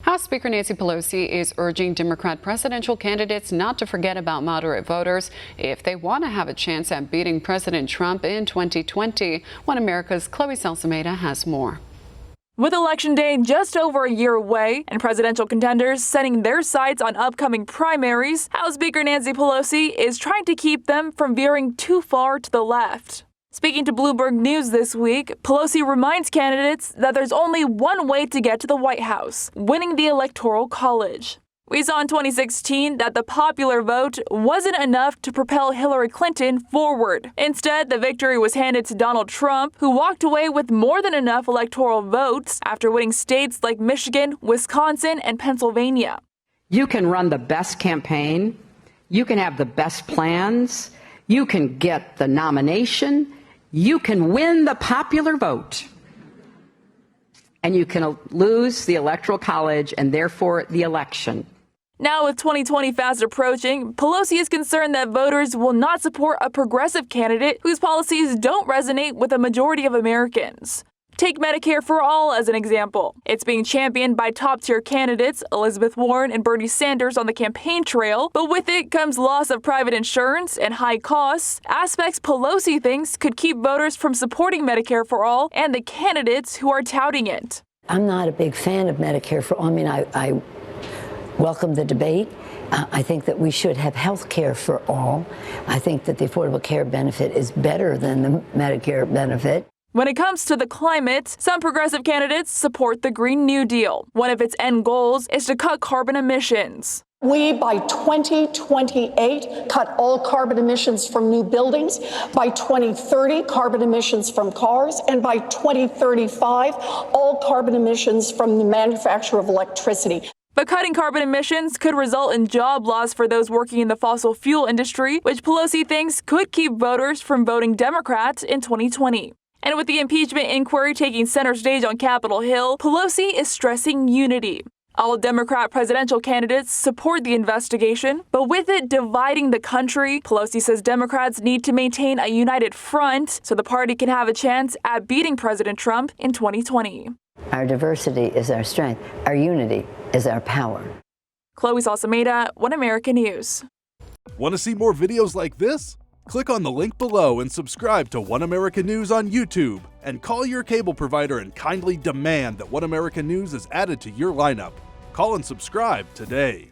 House Speaker Nancy Pelosi is urging Democrat presidential candidates not to forget about moderate voters if they want to have a chance at beating President Trump in 2020. One America's Chloe Salsameda has more. With Election Day just over a year away and presidential contenders setting their sights on upcoming primaries, House Speaker Nancy Pelosi is trying to keep them from veering too far to the left. Speaking to Bloomberg News this week, Pelosi reminds candidates that there's only one way to get to the White House: winning the Electoral College. We saw in 2016 that the popular vote wasn't enough to propel Hillary Clinton forward. Instead, the victory was handed to Donald Trump, who walked away with more than enough electoral votes after winning states like Michigan, Wisconsin, and Pennsylvania. You can run the best campaign, you can have the best plans, you can get the nomination, you can win the popular vote, and you can lose the Electoral College and therefore the election. Now, with 2020 fast approaching, Pelosi is concerned that voters will not support a progressive candidate whose policies don't resonate with a majority of Americans. Take Medicare for All as an example. It's being championed by top-tier candidates Elizabeth Warren and Bernie Sanders on the campaign trail, but with it comes loss of private insurance and high costs, aspects Pelosi thinks could keep voters from supporting Medicare for All and the candidates who are touting it. I'm not a big fan of Medicare for All. I mean, I welcome the debate. I think that we should have health care for all. I think that the Affordable Care Benefit is better than the Medicare benefit. When it comes to the climate, some progressive candidates support the Green New Deal. One of its end goals is to cut carbon emissions. We, by 2028, cut all carbon emissions from new buildings. By 2030, carbon emissions from cars. And by 2035, all carbon emissions from the manufacture of electricity. But cutting carbon emissions could result in job loss for those working in the fossil fuel industry, which Pelosi thinks could keep voters from voting Democrat in 2020. And with the impeachment inquiry taking center stage on Capitol Hill, Pelosi is stressing unity. All Democrat presidential candidates support the investigation, but with it dividing the country, Pelosi says Democrats need to maintain a united front so the party can have a chance at beating President Trump in 2020. Our diversity is our strength. Our unity is our power. Chloe Salsameda, One America News. Want to see more videos like this? Click on the link below and subscribe to One America News on YouTube. And call your cable provider and kindly demand that One America News is added to your lineup. Call and subscribe today.